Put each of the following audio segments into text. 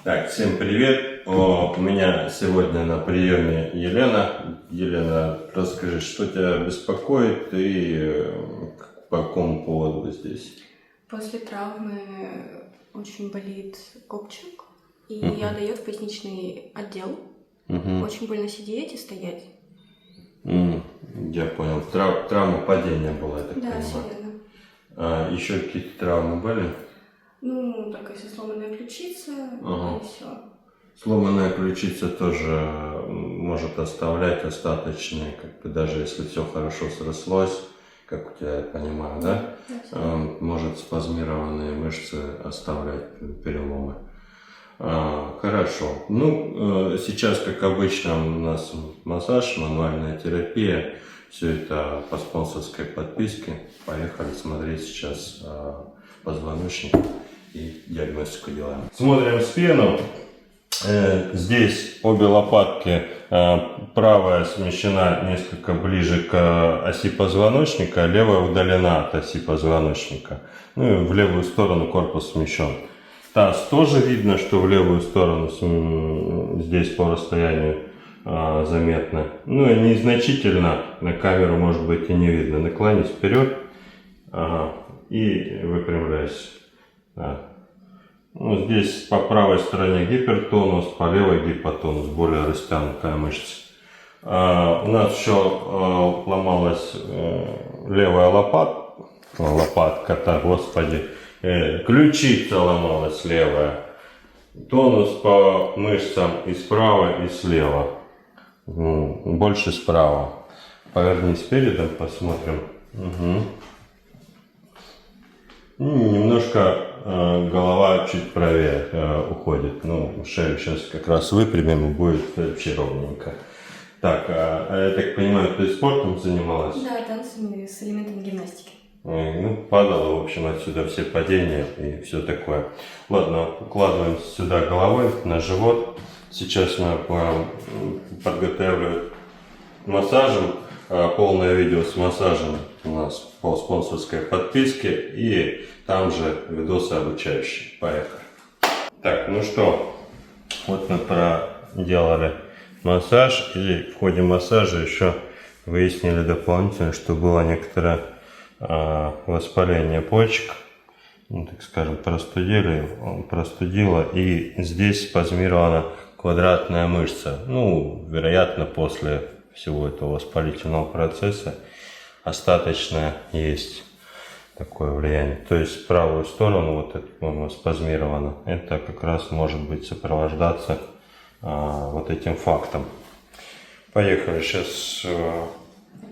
Так, всем привет! У меня сегодня на приеме Елена. Елена, расскажи, что тебя беспокоит и по какому поводу вы здесь? После травмы очень болит копчик, и я дает в поясничный отдел. Очень больно сидеть и стоять. Я понял. Травма падения была, я так Да, понимаю. все верно. А еще какие-то травмы были? Ну, только если сломанная ключица, и все. Сломанная ключица тоже может оставлять остаточные, даже если все хорошо срослось, как у тебя, я понимаю, да? Может спазмированные мышцы оставлять переломы. Хорошо. Ну, сейчас, как обычно, у нас массаж, мануальная терапия. Все это по спонсорской подписке. Поехали смотреть сейчас позвоночник и диагностику делаем. Смотрим спину. Здесь обе лопатки, правая смещена несколько ближе к оси позвоночника, левая удалена от оси позвоночника. Ну и в левую сторону корпус смещен. Таз тоже видно, что в левую сторону здесь по расстоянию заметно. Ну и незначительно, на камеру может быть и не видно. Наклонись вперед и выпрямляйся. Ну, здесь по правой стороне гипертонус, по левой гипотонус, более растянутая мышца. У нас еще ломалась левая лопатка, господи, ключица ломалась левая. Тонус по мышцам и справа, и слева. Больше справа. Повернись передом, посмотрим. Немножко голова чуть правее уходит. Ну, шею сейчас как раз выпрямим, и будет вообще ровненько. Так, я так понимаю, ты спортом занималась? Да, танцами с элементами гимнастики. Ну, падала, в общем, отсюда все падения и все такое. Ладно, укладываемся сюда головой на живот. Сейчас мы подготавливаем массажем. Полное видео с массажем у нас по спонсорской подписке. И там же видосы обучающие. Поехали. Так, ну что, вот мы проделали массаж. И в ходе массажа еще выяснили дополнительно, что было некоторое воспаление почек, ну, так скажем, простудило, и здесь спазмирована квадратная мышца. Ну, вероятно, после всего этого воспалительного процесса остаточное есть такое влияние. То есть правую сторону вот это спазмировано. Это как раз может быть сопровождаться вот этим фактом. Поехали. Сейчас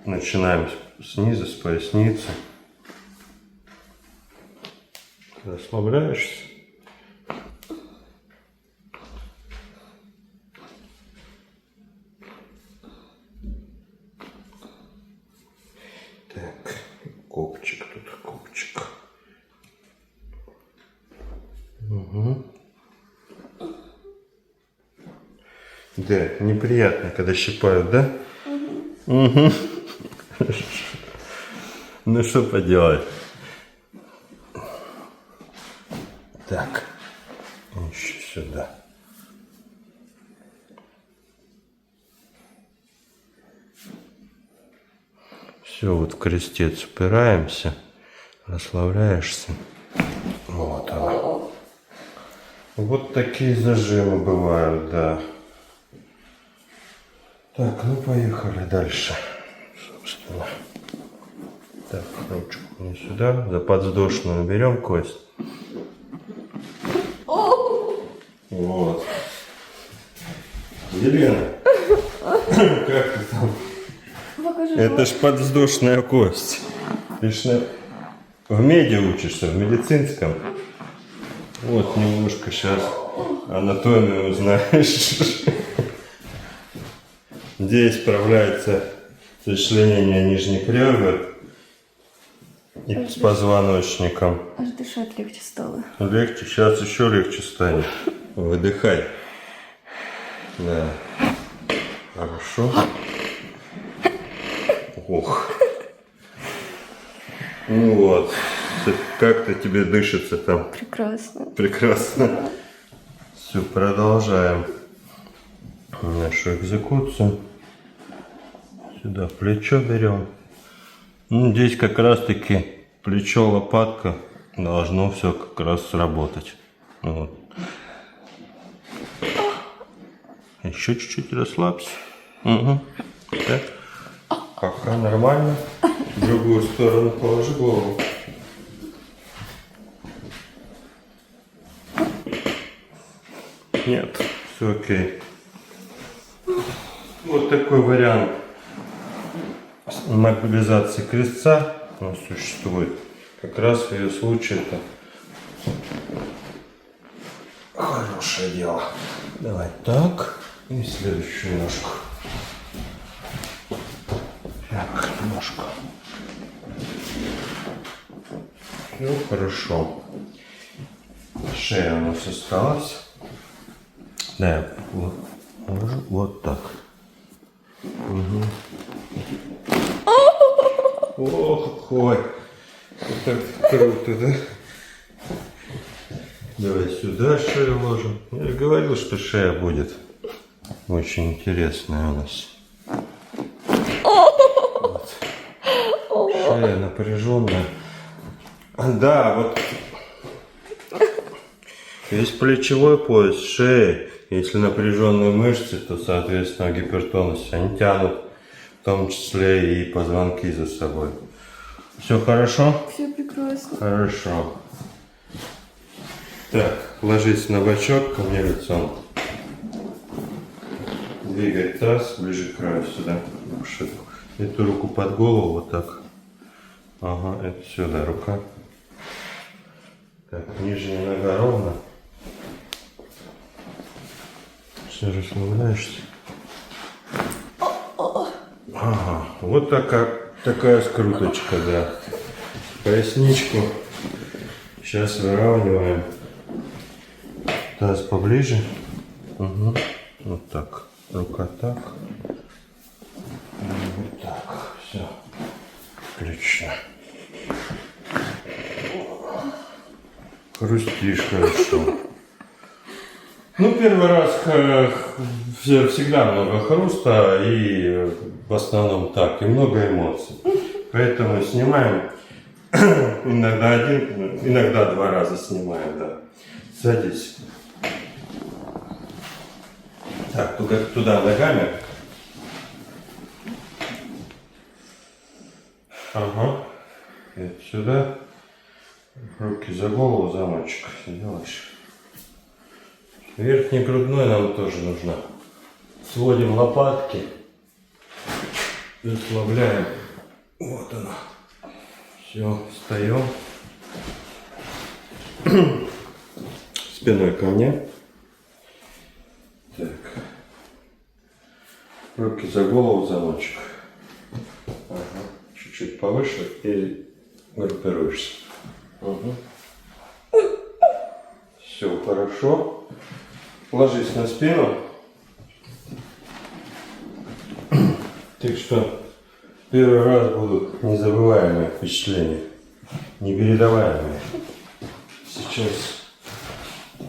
начинаем снизу, с поясницы. Расслабляешься. Так, копчик тут, копчик. Да, неприятно, когда щипают, да? Ну что поделать? Так, еще сюда. Все, вот в крестец упираемся, расслабляешься. Вот она. Вот такие зажимы бывают, да. Так, ну поехали дальше. Собственно. Так, ручку не сюда, за подвздошную берем кость. Вот. Елена, как ты там? Покажи. Это ж подвздошная кость. Ты ж в меди учишься, в медицинском. Вот немножко сейчас анатомию узнаешь. Здесь справляется сочленение нижних ребер и с позвоночником. Аж дышать легче стало. Легче, сейчас еще легче станет. Выдыхай. Да. Хорошо. Ох. Ну вот. Как-то тебе дышится там. Прекрасно. Прекрасно. Все, продолжаем нашу экзекуцию. Сюда плечо берем. Ну, здесь как раз таки плечо, лопатка должно все как раз сработать. Вот. Еще чуть-чуть расслабься. Угу. Так. Пока нормально. В другую сторону положи голову. Нет, все окей. Вот такой вариант мобилизации крестца у нас существует. Как раз в ее случае это хорошее дело. Давай так. И следующую ножку. Так, ножку. Ну, хорошо. Шея у нас осталась. Да, вот, вот так. Угу. Ох, какой. Это круто, да? Давай сюда шею ложим. Я же говорил, что шея будет очень интересная у нас. Вот. Шея напряженная. Да, вот. Есть плечевой пояс, шея. Если напряженные мышцы, то, соответственно, гипертонус. Они тянут, в том числе и позвонки за собой. Все хорошо? Все прекрасно. Хорошо. Так, ложись на бочок, ко мне лицом. Двигай таз ближе к краю сюда. Эту руку под голову, вот так. Ага, это сюда рука. Так, нижняя нога ровно. Все, расслабляешься. Ага, вот такая скруточка, да. Поясничку сейчас выравниваем. Таз поближе. Угу. Вот так. Рука так. Вот так. Все. Отлично. Хрустишь хорошо. Ну, первый раз всегда много хруста и в основном так, и много эмоций. Поэтому снимаем иногда один, иногда два раза снимаем, да. Садись. Так, туда ногами. Ага. И сюда. Руки за голову, замочек делаешь. Верхний грудной нам тоже нужно. Сводим лопатки. Расслабляем. Вот она. Все, встаем. Спиной ко мне. Так. Руки за голову, замочек. Ага. Чуть-чуть повыше и группируешься. Угу. Все хорошо. Ложись на спину. Так что первый раз будут незабываемые впечатления, непередаваемые. Сейчас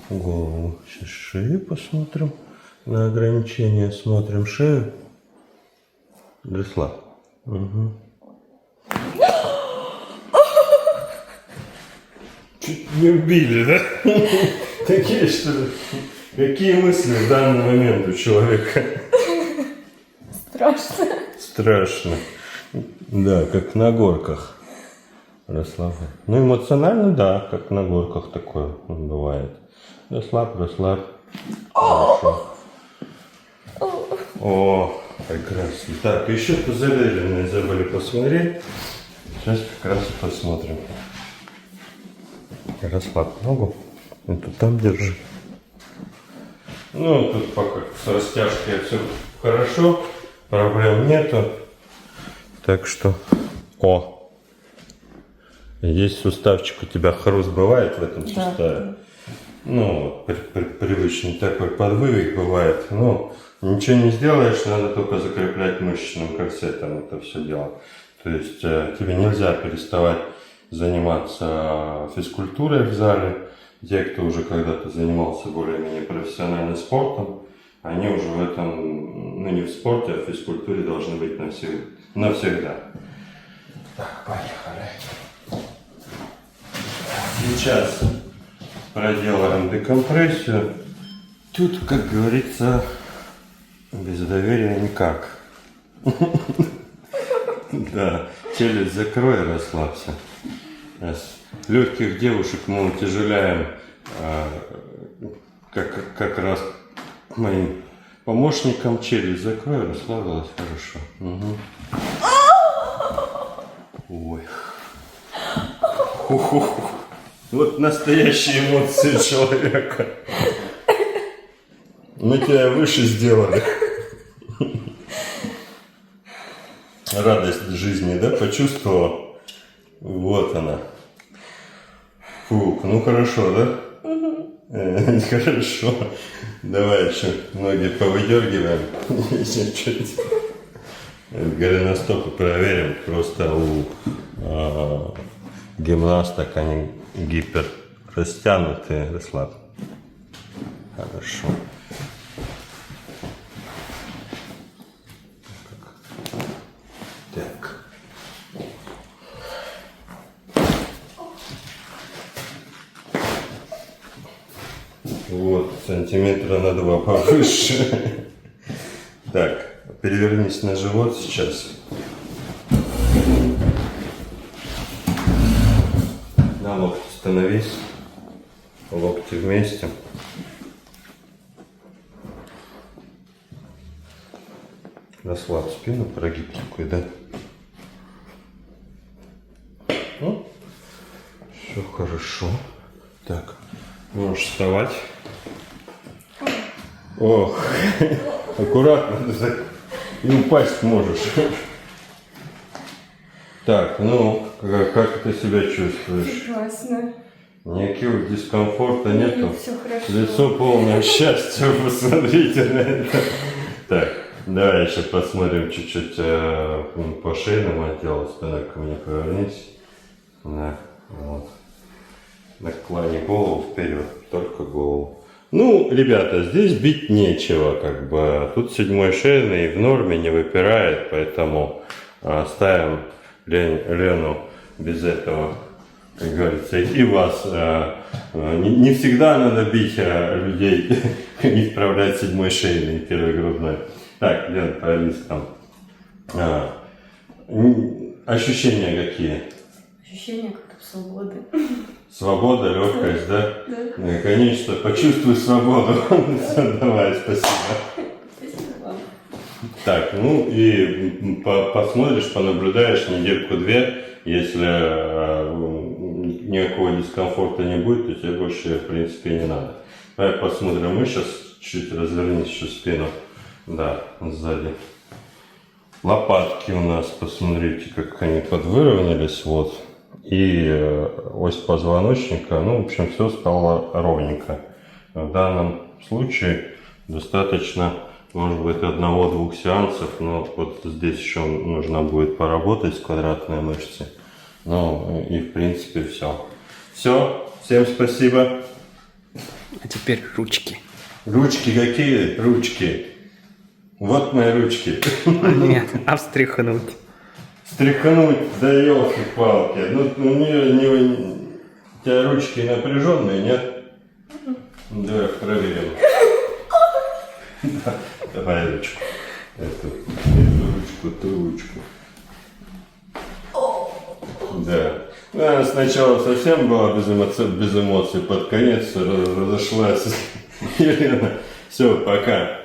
голову, сейчас шею посмотрим. На ограничение смотрим шею. Расслабь. Угу. Чуть не убили, да? Такие что ли? Какие мысли в данный момент у человека? Страшно. Страшно. Да, как на горках. Расслабь. Ну, эмоционально, да, как на горках такое бывает. Расслабь, расслабь. Хорошо. О, прекрасно. Так, еще позаверенные забыли посмотреть. Сейчас как раз и посмотрим. Расслабь ногу. Это там держи. Ну, тут пока с растяжкой все хорошо. Проблем нету. Так что... О! Здесь суставчик у тебя хруст бывает в этом суставе. Ну, привычный такой подвывик бывает. Ну, ничего не сделаешь, надо только закреплять мышечным корсетом это все дело. То есть тебе нельзя переставать заниматься физкультурой в зале, те, кто уже когда-то занимался более-менее профессиональным спортом, они уже в этом, ну не в спорте, а в физкультуре должны быть навсегда. Так, поехали. Сейчас проделаем декомпрессию. Тут, как говорится, без доверия никак. Да, челюсть закрой и расслабься. Легких девушек мы утяжеляем как раз моим помощникам. Челюсть закрой, расслабилась хорошо. Угу. Ой. Вот настоящие эмоции человека. Мы тебя выше сделали. Радость жизни, да, почувствовала? Вот она. Фух, ну хорошо, да? Угу. Хорошо. Давай еще ноги повыдергиваем. Чуть-чуть. Голеностопы проверим. Просто у гимнасток они гипер растянутые. Расслабь. Хорошо. Так. Вот, сантиметра на 2 повыше. Так, перевернись на живот сейчас. На локти становись. Локти вместе. Расслабь спину, прогиб такой, да? Ну, все хорошо. Так, можешь вставать. Ох, аккуратно, и упасть можешь. Так, ну, как ты себя чувствуешь? Ужасно. Никакого дискомфорта нету? Нет, все хорошо. Лицо полное счастья, посмотрите на это. Так, давай еще посмотрим чуть-чуть по шейному отделу. Спина ко мне повернись. Да, вот. Наклони голову вперед, только голову. Ну, ребята, здесь бить нечего, как бы. Тут 7-й шейный в норме, не выпирает, поэтому ставим Лену без этого, как говорится, и вас. Не всегда надо бить людей, не вправлять 7-й шейный, 1-й грудной. Так, Лен, повернись там. Ощущения какие? Ощущение как-то свободы. Свобода, легкость, да? Да. Наконец-то почувствуй свободу. Давай, спасибо. Спасибо вам. Так, ну и посмотришь, понаблюдаешь недельку-две. Если никакого дискомфорта не будет, то тебе больше, в принципе, не надо. Давай посмотрим. Мы сейчас чуть развернись еще спину. Да, сзади. Лопатки у нас, посмотрите, как они подвыровнялись, вот. И ось позвоночника, ну, в общем, все стало ровненько. В данном случае достаточно, может быть, 1-2 сеансов, но вот здесь еще нужно будет поработать с квадратной мышцей. Ну, и в принципе все. Все, всем спасибо. А теперь ручки. Ручки какие? Ручки. Вот мои ручки. Нет, а встряхнуть. Стряхнуть, да елки-палки. Ну, у тебя ручки напряженные, нет? Давай проверим. Давай ручку. Эту ручку, ту ручку. Да. Она сначала совсем была без эмоций, под конец разошлась. Елена, все, пока.